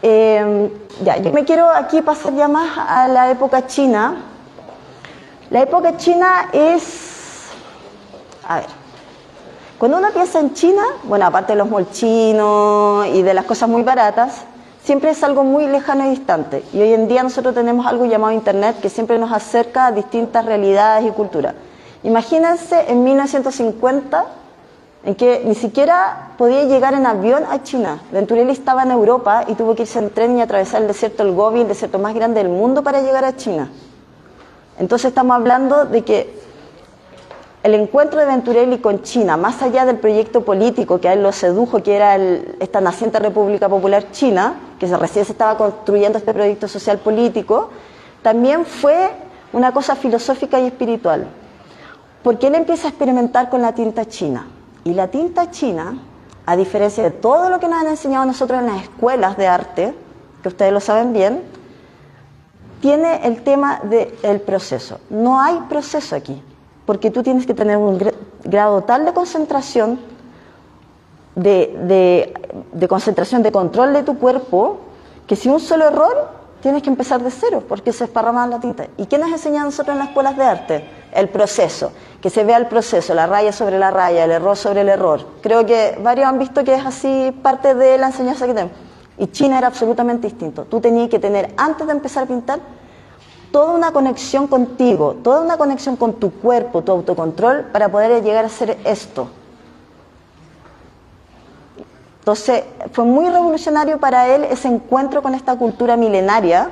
Yo me quiero aquí pasar ya más a la época china. La época china es... A ver, cuando uno piensa en China, bueno, aparte de los molchinos y de las cosas muy baratas, siempre es algo muy lejano y distante. Y hoy en día nosotros tenemos algo llamado Internet que siempre nos acerca a distintas realidades y culturas. Imagínense en 1950... en que ni siquiera podía llegar en avión a China. Venturelli estaba en Europa y tuvo que irse en tren y atravesar el desierto del Gobi, el desierto más grande del mundo, para llegar a China. Entonces estamos hablando de que el encuentro de Venturelli con China, más allá del proyecto político que a él lo sedujo, que era esta naciente República Popular China, que recién se estaba construyendo este proyecto social político, también fue una cosa filosófica y espiritual. Porque él empieza a experimentar con la tinta china. Y la tinta china, a diferencia de todo lo que nos han enseñado nosotros en las escuelas de arte, que ustedes lo saben bien, tiene el tema del proceso. No hay proceso aquí, porque tú tienes que tener un grado tal de concentración, de concentración, de control de tu cuerpo, que si un solo error, tienes que empezar de cero, porque se esparrama la tinta. ¿Y qué nos enseña a nosotros en las escuelas de arte? El proceso, que se vea el proceso, la raya sobre la raya, el error sobre el error. Creo que varios han visto que es así parte de la enseñanza que tenemos. Y China era absolutamente distinto. Tú tenías que tener, antes de empezar a pintar, toda una conexión contigo, toda una conexión con tu cuerpo, tu autocontrol, para poder llegar a hacer esto. Entonces, fue muy revolucionario para él ese encuentro con esta cultura milenaria.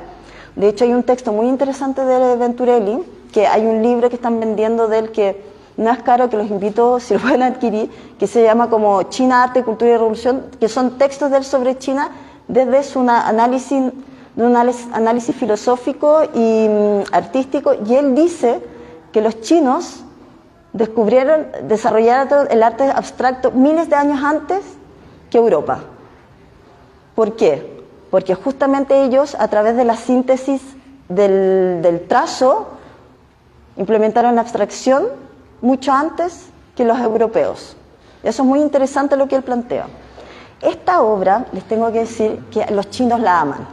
De hecho, hay un texto muy interesante de Venturelli, que hay un libro que están vendiendo de él que no es caro, que los invito si lo pueden adquirir, que se llama como China, Arte, Cultura y Revolución, que son textos de él sobre China desde su análisis filosófico y artístico, y él dice que los chinos desarrollaron el arte abstracto miles de años antes que Europa. ¿Por qué? Porque justamente ellos, a través de la síntesis del trazo, implementaron la abstracción mucho antes que los europeos. Eso es muy interesante lo que él plantea. Esta obra, les tengo que decir que los chinos la aman.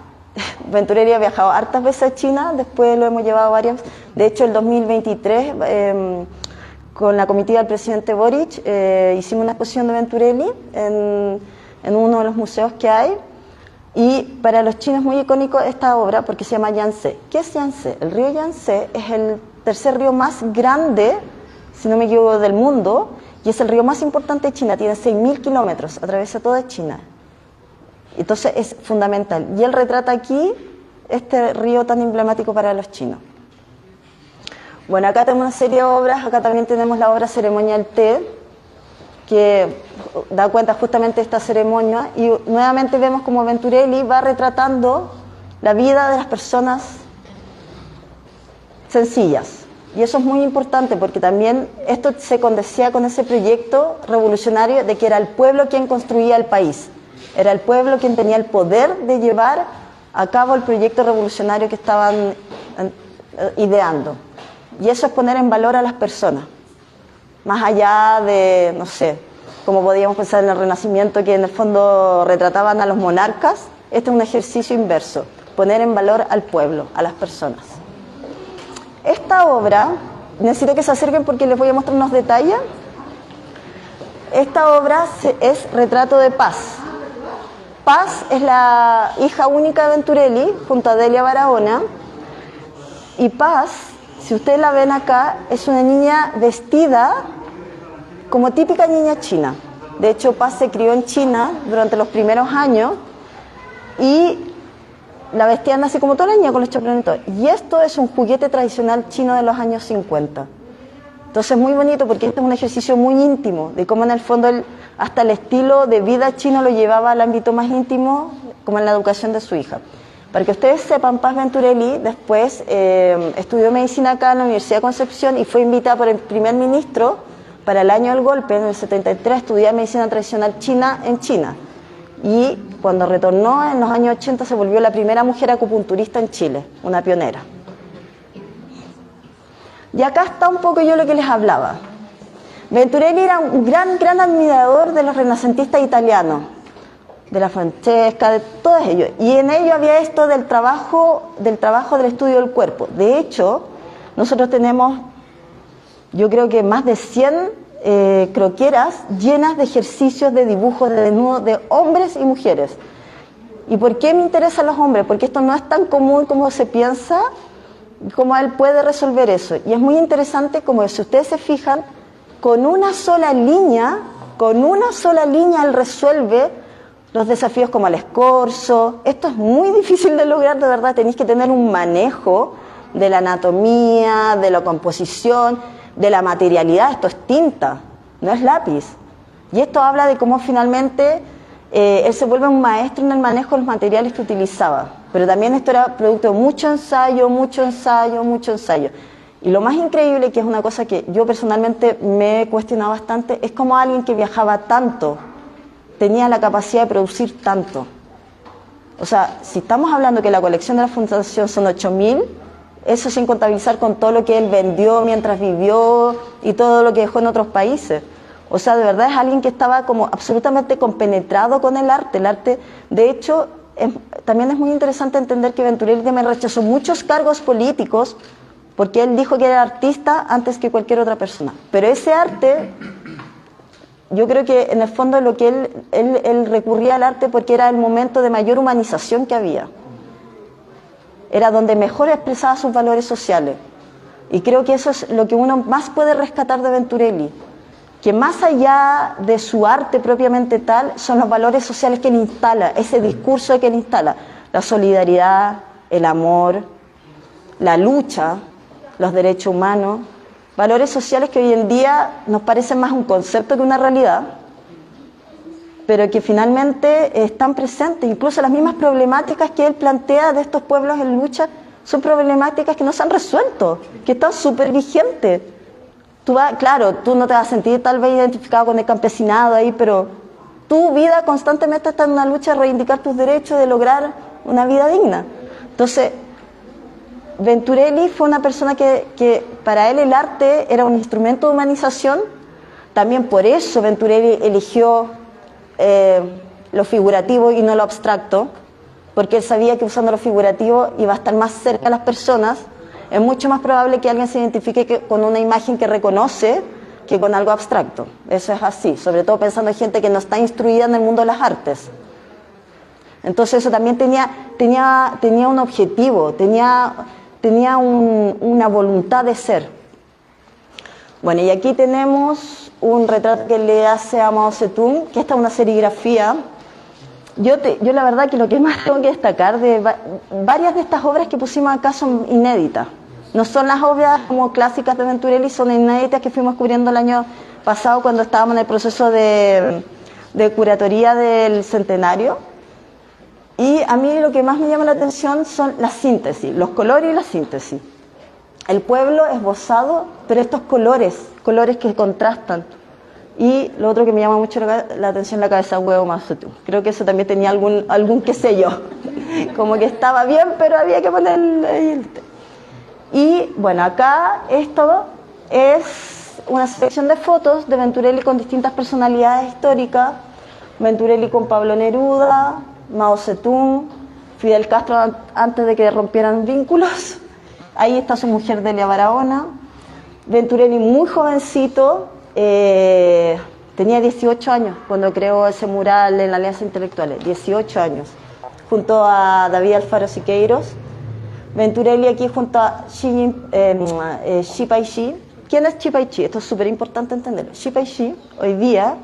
Venturelli ha viajado hartas veces a China, después lo hemos llevado varias. De hecho, el 2023, con la comitiva del presidente Boric, hicimos una exposición de Venturelli en uno de los museos que hay. Y para los chinos es muy icónico esta obra porque se llama Yangtze. ¿Qué es Yangtze? El río Yangtze es el tercer río más grande, si no me equivoco, del mundo, y es el río más importante de China. Tiene 6.000 kilómetros, atraviesa toda China. Entonces es fundamental. Y él retrata aquí este río tan emblemático para los chinos. Bueno, acá tenemos una serie de obras. Acá también tenemos la obra Ceremonia del Té, que da cuenta justamente de esta ceremonia. Y nuevamente vemos como Venturelli va retratando la vida de las personas sencillas. Y eso es muy importante porque también esto se condecía con ese proyecto revolucionario de que era el pueblo quien construía el país. Era el pueblo quien tenía el poder de llevar a cabo el proyecto revolucionario que estaban ideando. Y eso es poner en valor a las personas. Más allá de, no sé, como podíamos pensar en el Renacimiento, que en el fondo retrataban a los monarcas, este es un ejercicio inverso, poner en valor al pueblo, a las personas. Esta obra, necesito que se acerquen porque les voy a mostrar unos detalles. Esta obra es Retrato de Paz. Paz es la hija única de Venturelli, junto a Delia Barahona. Y Paz, si ustedes la ven acá, es una niña vestida como típica niña china. De hecho, Paz se crió en China durante los primeros años y la vestían así como toda la niña con los chaperones y todo. Y esto es un juguete tradicional chino de los años 50. Entonces es muy bonito porque este es un ejercicio muy íntimo de cómo en el fondo hasta el estilo de vida chino lo llevaba al ámbito más íntimo, como en la educación de su hija. Para que ustedes sepan, Paz Venturelli después estudió medicina acá en la Universidad de Concepción y fue invitada por el primer ministro para el año del golpe, en el 73, a estudiar medicina tradicional china en China. Y cuando retornó en los años 80 se volvió la primera mujer acupunturista en Chile, una pionera. Y acá está un poco yo lo que les hablaba. Venturelli era un gran admirador de los renacentistas italianos, de la Francesca, de todos ellos. Y en ello había esto del trabajo del estudio del cuerpo. De hecho, nosotros tenemos, yo creo que más de 100 croqueras llenas de ejercicios de dibujos de desnudos de hombres y mujeres. ¿Y por qué me interesan los hombres? Porque esto no es tan común como se piensa, como él puede resolver eso. Y es muy interesante como si ustedes se fijan, con una sola línea él resuelve los desafíos como el escorzo. Esto es muy difícil de lograr, de verdad. Tenéis que tener un manejo de la anatomía, de la composición. de la materialidad, esto es tinta, no es lápiz. Y esto habla de cómo finalmente él se vuelve un maestro en el manejo de los materiales que utilizaba. Pero también esto era producto de mucho ensayo, mucho ensayo, mucho ensayo. Y lo más increíble, que es una cosa que yo personalmente me he cuestionado bastante, es como alguien que viajaba tanto, tenía la capacidad de producir tanto. O sea, si estamos hablando que la colección de la Fundación son 8.000, eso sin contabilizar con todo lo que él vendió mientras vivió y todo lo que dejó en otros países. O sea, de verdad es alguien que estaba como absolutamente compenetrado con el arte. El arte, de hecho, también es muy interesante entender que Venturelli también rechazó muchos cargos políticos porque él dijo que era artista antes que cualquier otra persona. Pero ese arte, yo creo que en el fondo lo que él recurría al arte porque era el momento de mayor humanización que había. Era donde mejor expresaba sus valores sociales. Y creo que eso es lo que uno más puede rescatar de Venturelli, que más allá de su arte propiamente tal, son los valores sociales que él instala, ese discurso que él instala, la solidaridad, el amor, la lucha, los derechos humanos, valores sociales que hoy en día nos parecen más un concepto que una realidad, pero que finalmente están presentes. Incluso las mismas problemáticas que él plantea de estos pueblos en lucha son problemáticas que no se han resuelto, que están súper vigentes. Claro, tú no te vas a sentir tal vez identificado con el campesinado ahí, pero tu vida constantemente está en una lucha de reivindicar tus derechos, de lograr una vida digna. Entonces, Venturelli fue una persona que para él el arte era un instrumento de humanización. También por eso Venturelli eligió lo figurativo y no lo abstracto, porque él sabía que usando lo figurativo iba a estar más cerca a las personas. Es mucho más probable que alguien se identifique con una imagen que reconoce que con algo abstracto. Eso es así, sobre todo pensando en gente que no está instruida en el mundo de las artes. Entonces eso también tenía un objetivo, tenía una voluntad de ser. Bueno, y aquí tenemos un retrato que le hace a Mao Zedong, que esta es una serigrafía. Yo la verdad que lo que más tengo que destacar de varias de estas obras que pusimos acá son inéditas. No son las obras como clásicas de Venturelli, son inéditas que fuimos cubriendo el año pasado cuando estábamos en el proceso de curatoría del centenario. Y a mí lo que más me llama la atención son las síntesis, los colores y la síntesis. El pueblo esbozado, pero estos colores que contrastan. Y lo otro que me llama mucho la atención, la cabeza de huevo Mao Zedong. Creo que eso también tenía algún qué sé yo, como que estaba bien, pero había que poner Y bueno, acá esto es una selección de fotos de Venturelli con distintas personalidades históricas. Venturelli con Pablo Neruda, Mao Zedong, Fidel Castro antes de que rompieran vínculos. Ahí está su mujer Delia Barahona. Venturelli muy jovencito, tenía 18 años cuando creó ese mural en la Alianza Intelectuales, 18 años, junto a David Alfaro Siqueiros. Venturelli aquí junto a Xi Paishi. ¿Quién es Xi Paishi? Esto es súper importante entenderlo. Xi Paishi hoy día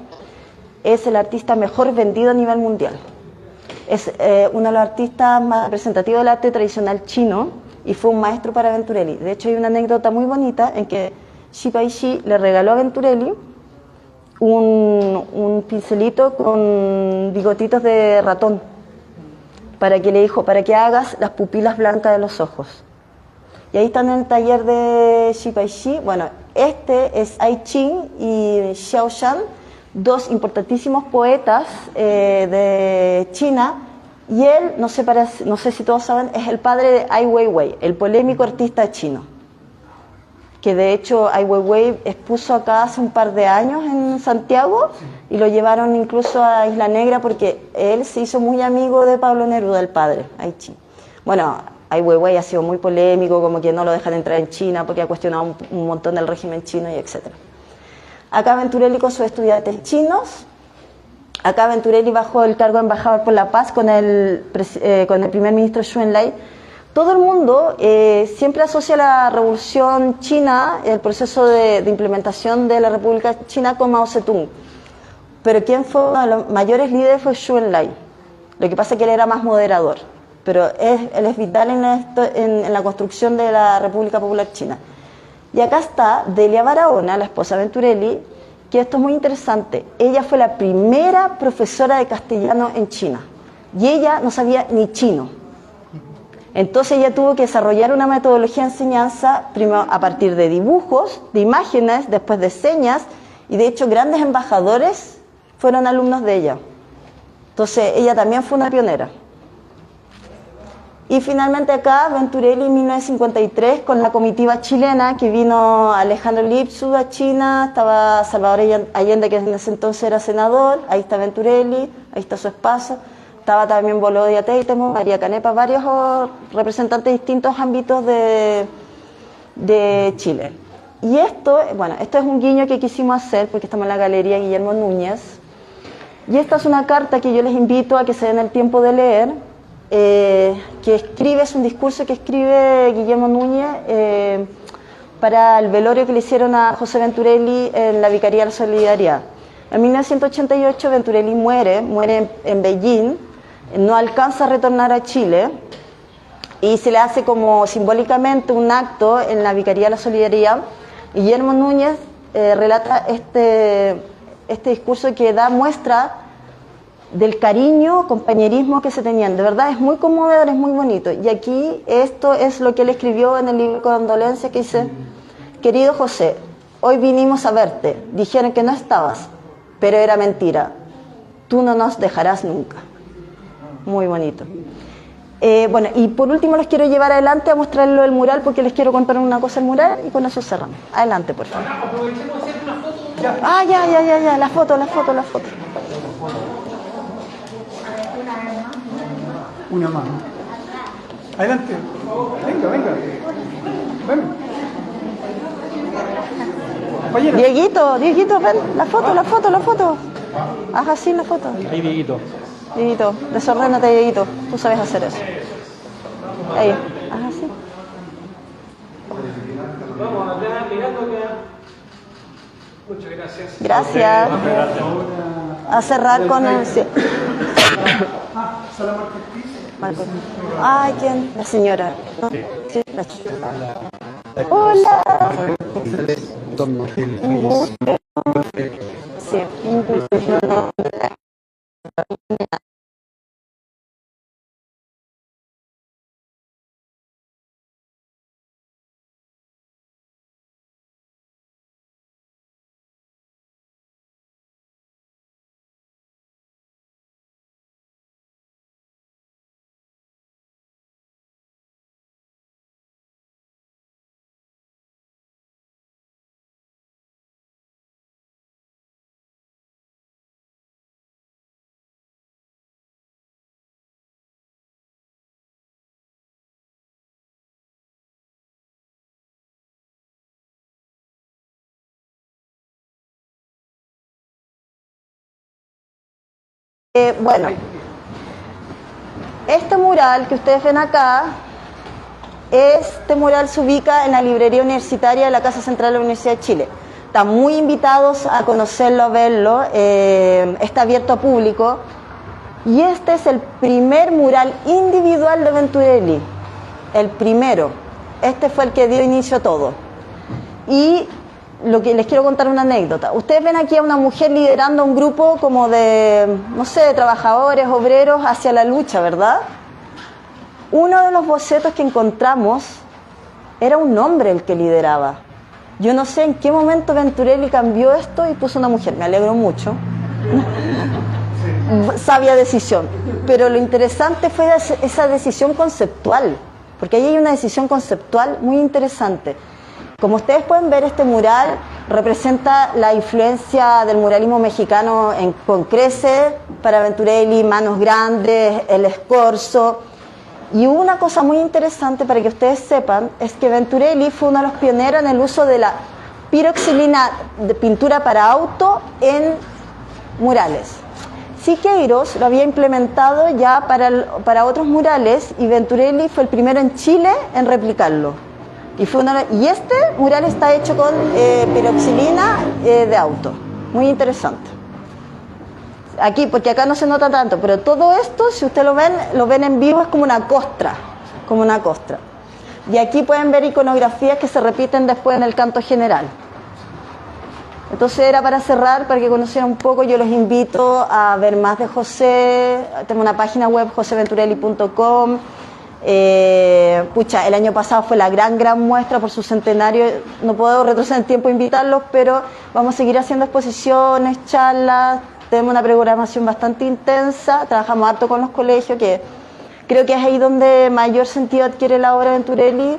es el artista mejor vendido a nivel mundial. Es uno de los artistas más representativos del arte tradicional chino y fue un maestro para Venturelli. De hecho hay una anécdota muy bonita en que Xi Paishi le regaló a Venturelli un pincelito con bigotitos de ratón para que le dijo, para que hagas las pupilas blancas de los ojos. Y ahí están en el taller de Xi Paishi. Bueno, este es Ai Qing y Xiao Shan, dos importantísimos poetas de China, y él, no sé si todos saben, es el padre de Ai Weiwei, el polémico artista chino, que de hecho Ai Weiwei expuso acá hace un par de años en Santiago y lo llevaron incluso a Isla Negra porque él se hizo muy amigo de Pablo Neruda, el padre, Ai Qing. Bueno, Ai Weiwei ha sido muy polémico, como que no lo dejan entrar en China porque ha cuestionado un montón del régimen chino y etcétera. Acá Venturelli con sus estudiantes chinos. Acá Venturelli bajo el cargo de embajador por la paz con el primer ministro Zhou Enlai. Todo el mundo siempre asocia la revolución china, el proceso de implementación de la República China con Mao Zedong. Pero quien fue uno de los mayores líderes fue Zhou Enlai. Lo que pasa es que él era más moderador, pero él es vital en la construcción de la República Popular China. Y acá está Delia Barahona, la esposa de Venturelli, que esto es muy interesante. Ella fue la primera profesora de castellano en China y ella no sabía ni chino. Entonces ella tuvo que desarrollar una metodología de enseñanza, primero a partir de dibujos, de imágenes, después de señas, y de hecho grandes embajadores fueron alumnos de ella. Entonces ella también fue una pionera. Y finalmente acá Venturelli en 1953 con la comitiva chilena que vino Alejandro Lipsud a China, estaba Salvador Allende que en ese entonces era senador, ahí está Venturelli, ahí está su esposa, estaba también Volodya Teitemo, María Canepa, varios representantes de distintos ámbitos de Chile. Y esto, bueno, esto es un guiño que quisimos hacer porque estamos en la Galería Guillermo Núñez. Y esta es una carta que yo les invito a que se den el tiempo de leer, que escribe, es un discurso que escribe Guillermo Núñez para el velorio que le hicieron a José Venturelli en la Vicaría de la Solidaridad. En 1988 Venturelli muere en Beijing, no alcanza a retornar a Chile y se le hace como simbólicamente un acto en la Vicaría de la Solidaridad. Guillermo Núñez relata este discurso que da muestra del cariño, compañerismo que se tenían. De verdad es muy conmovedor, es muy bonito. Y aquí esto es lo que él escribió en el libro Condolencias, que dice: querido José, hoy vinimos a verte, dijeron que no estabas, pero era mentira, tú no nos dejarás nunca. Muy bonito. Bueno, y por último los quiero llevar adelante a mostrarlo el mural, porque les quiero contar una cosa del mural y con eso cerramos. Adelante, por favor. Ah, ya, la foto. Una más. Adelante. Venga. Ven. Compañera. Dieguito, ven, la foto. Haz así la foto. Ahí, Dieguito. Dieguito, desordénate, Dieguito. Tú sabes hacer eso. Ahí, haz así. Vamos acá, mirando acá. Muchas gracias. Gracias. A cerrar con el... Sí. Marco. Ay, ¿quién? La señora. Sí, la chica. Hola. Sí. Bueno, este mural que ustedes ven acá, este mural se ubica en la librería universitaria de la Casa Central de la Universidad de Chile. Están muy invitados a conocerlo, a verlo, está abierto a público. Y este es el primer mural individual de Venturelli, el primero. Este fue el que dio inicio a todo. Y lo que les quiero contar una anécdota. Ustedes ven aquí a una mujer liderando un grupo como de, no sé, de trabajadores, obreros hacia la lucha, ¿verdad? Uno de los bocetos que encontramos era un hombre el que lideraba. Yo no sé en qué momento Venturelli cambió esto y puso una mujer. Me alegro mucho. Sabia decisión. Pero lo interesante fue esa decisión conceptual, porque ahí hay una decisión conceptual muy interesante. Como ustedes pueden ver, este mural representa la influencia del muralismo mexicano con crece para Venturelli, manos grandes, el escorzo. Y una cosa muy interesante para que ustedes sepan es que Venturelli fue uno de los pioneros en el uso de la piroxilina de pintura para auto en murales. Siqueiros lo había implementado ya para otros murales y Venturelli fue el primero en Chile en replicarlo. Y este mural está hecho con piroxilina de auto. Muy interesante. Aquí, porque acá no se nota tanto, pero todo esto, si ustedes lo ven en vivo, es como una costra. Y aquí pueden ver iconografías que se repiten después en el canto general. Entonces era para cerrar, para que conocieran un poco. Yo los invito a ver más de José. Tengo una página web, joseventurelli.com. El año pasado fue la gran muestra por su centenario. No puedo retroceder en tiempo e invitarlos, pero vamos a seguir haciendo exposiciones, charlas. Tenemos una programación bastante intensa. Trabajamos harto con los colegios, que creo que es ahí donde mayor sentido adquiere la obra de Venturelli,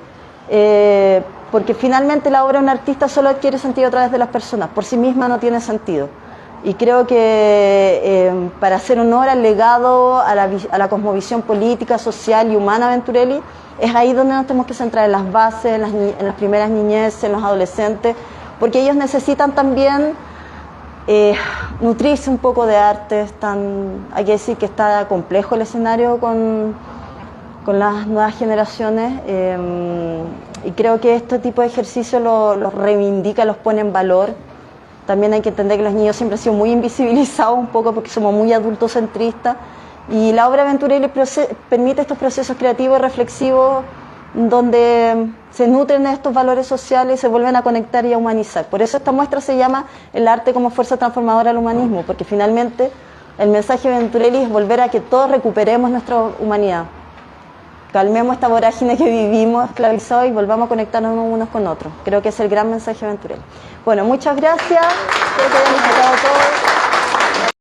porque finalmente la obra de un artista solo adquiere sentido a través de las personas. Por sí misma no tiene sentido. Y creo que para hacer honor al legado, a la cosmovisión política, social y humana de Venturelli, es ahí donde nos tenemos que centrar, en las bases, en las primeras niñeces, en los adolescentes, porque ellos necesitan también nutrirse un poco de arte. Hay que decir que está complejo el escenario con las nuevas generaciones, y creo que este tipo de ejercicio los reivindica, los pone en valor. También hay que entender que los niños siempre han sido muy invisibilizados un poco porque somos muy adultocentristas, y la obra de Venturelli permite estos procesos creativos y reflexivos donde se nutren de estos valores sociales y se vuelven a conectar y a humanizar. Por eso esta muestra se llama El arte como fuerza transformadora del humanismo, porque finalmente el mensaje de Venturelli es volver a que todos recuperemos nuestra humanidad. Calmemos esta vorágine que vivimos esclavizados y volvamos a conectarnos unos con otros. Creo que es el gran mensaje de Venturelli. Bueno, muchas gracias. Espero que hayan disfrutado todos.